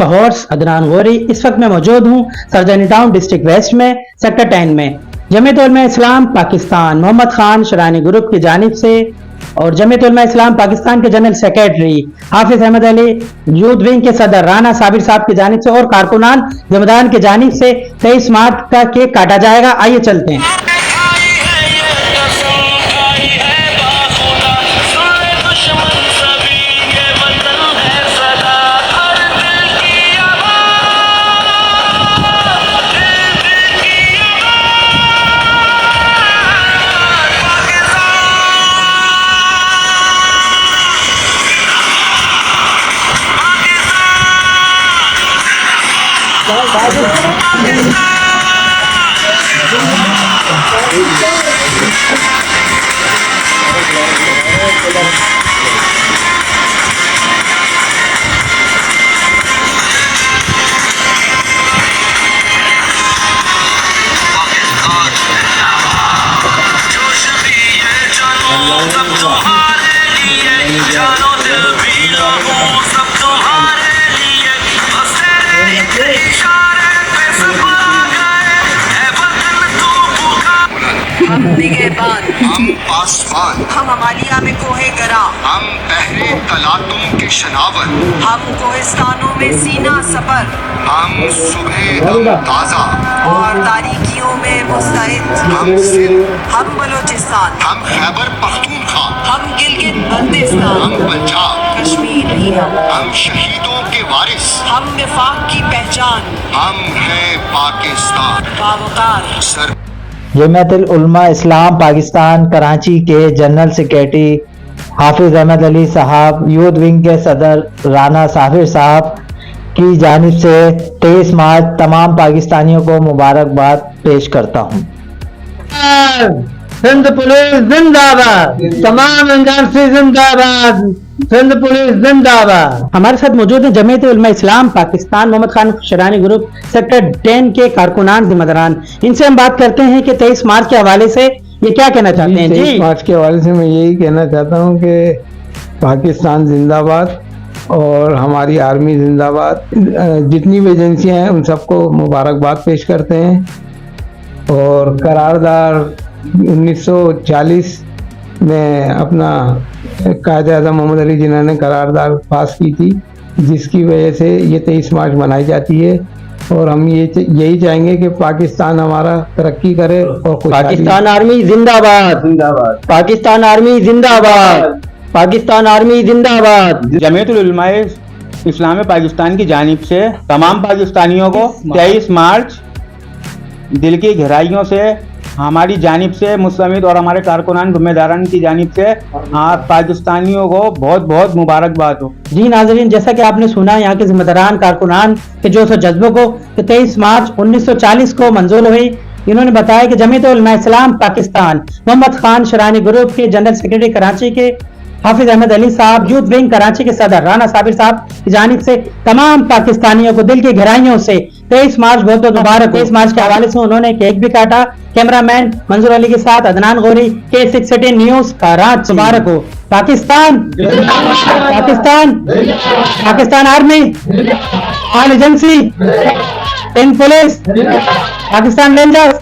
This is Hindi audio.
आपका हॉर्स अदनान गौरी। इस वक्त मैं मौजूद हूँ सरजनी टाउन डिस्ट्रिक्ट वेस्ट में सेक्टर 10 में। जमीयत उलमा इस्लाम पाकिस्तान मोहम्मद खान शरानी ग्रुप की जानिब से और जमीयत उलमा इस्लाम पाकिस्तान के जनरल सेक्रेटरी हाफिज अहमद अली, यूथ विंग के सदर राना साबिर साहब की जानिब से और कारकुनान जिम्मेदारान की जानिब से 23 मार्च का केक काटा जाएगा। आइए चलते हैं। हम निगहबान, हम पासबान, हम अमालिया में कोहे गरा, हम पहरे तलातुम के शनावर, हम कोहिस्तानों में सीना सपर, हम सुबह ताजा, और तारीकियों में मुस्तैद, हम सिंध, हम बलोचिस्तान, हम खैबर पख्तूनख्वा, हम गिलगित बल्तिस्तान, हम पंजाब, कश्मीर ही हम शहीदों के वारिस, हम निफाक की पहचान, हम हैं पाकिस्तान। बावकार सर जमीयत उलमा इस्लाम पाकिस्तान कराची के जनरल सेक्रेटरी हाफिज अहमद अली साहब, यूथ विंग के सदर राना साबिर साहब की जानिब से 23 मार्च तमाम पाकिस्तानियों को मुबारकबाद पेश करता हूँ। सिंध पुलिस जिंदाबाद, तमाम एजेंसी जिंदाबाद, सिंध पुलिस जिंदाबाद। हमारे साथ मौजूद है जमीयत उलमा इस्लाम पाकिस्तान मोहम्मद खान शरानी ग्रुप सेक्टर 10 के कारकुनान जिम्मेदारान। इनसे हम बात करते हैं कि 23 मार्च के हवाले से ये क्या कहना चाहते हैं। 23 मार्च के हवाले से मैं यही कहना चाहता हूँ कि पाकिस्तान जिंदाबाद और हमारी आर्मी जिंदाबाद। जितनी भी एजेंसियाँ हैं उन सबको मुबारकबाद पेश करते हैं। और करारदाद 1940 में अपना कायद-ए-आज़म मोहम्मद अली जिन्ना ने करारदाद पास की थी, जिसकी वजह से ये 23 मार्च मनाई जाती है। और हम यही चाहेंगे कि पाकिस्तान हमारा तरक्की करे और पाकिस्तान आर्मी जिंदाबाद, जिंदाबाद पाकिस्तान आर्मी जिंदाबाद, पाकिस्तान आर्मी जिंदाबाद। जमीयत उलमा इस्लाम पाकिस्तान की जानिब से तमाम पाकिस्तानियों को 23 मार्च दिल की गहराइयों से हमारी जानिब से मुस्तमिद और हमारे कारकुनान जिम्मेदारान की जानिब से आप पाकिस्तानियों को बहुत बहुत मुबारकबाद हो। जी नाज़रीन, जैसा कि आपने सुना यहाँ के जिम्मेदारान कारकुनान के जोश और जज्बों को कि 23 मार्च 1940 को मंजूर हुई। इन्होंने बताया कि जमीयत उलमा इस्लाम पाकिस्तान मोहम्मद खान शरानी ग्रुप के जनरल सेक्रेटरी कराची के हाफिज अहमद अली साहब, यूथ विंग कराची के सदर राना साबिर साहब की जानिब से तमाम पाकिस्तानियों को दिल की गहराइयों से 23 मार्च बहुत बहुत मुबारक। 23 मार्च के हवाले से उन्होंने केक भी काटा। कैमरामैन मंजूर अली के साथ अदनान गौरी, K618 न्यूज कराची। मुबारक हो Pakistan, Pakistan, Pakistan army, all agency, in police, Pakistan rangers.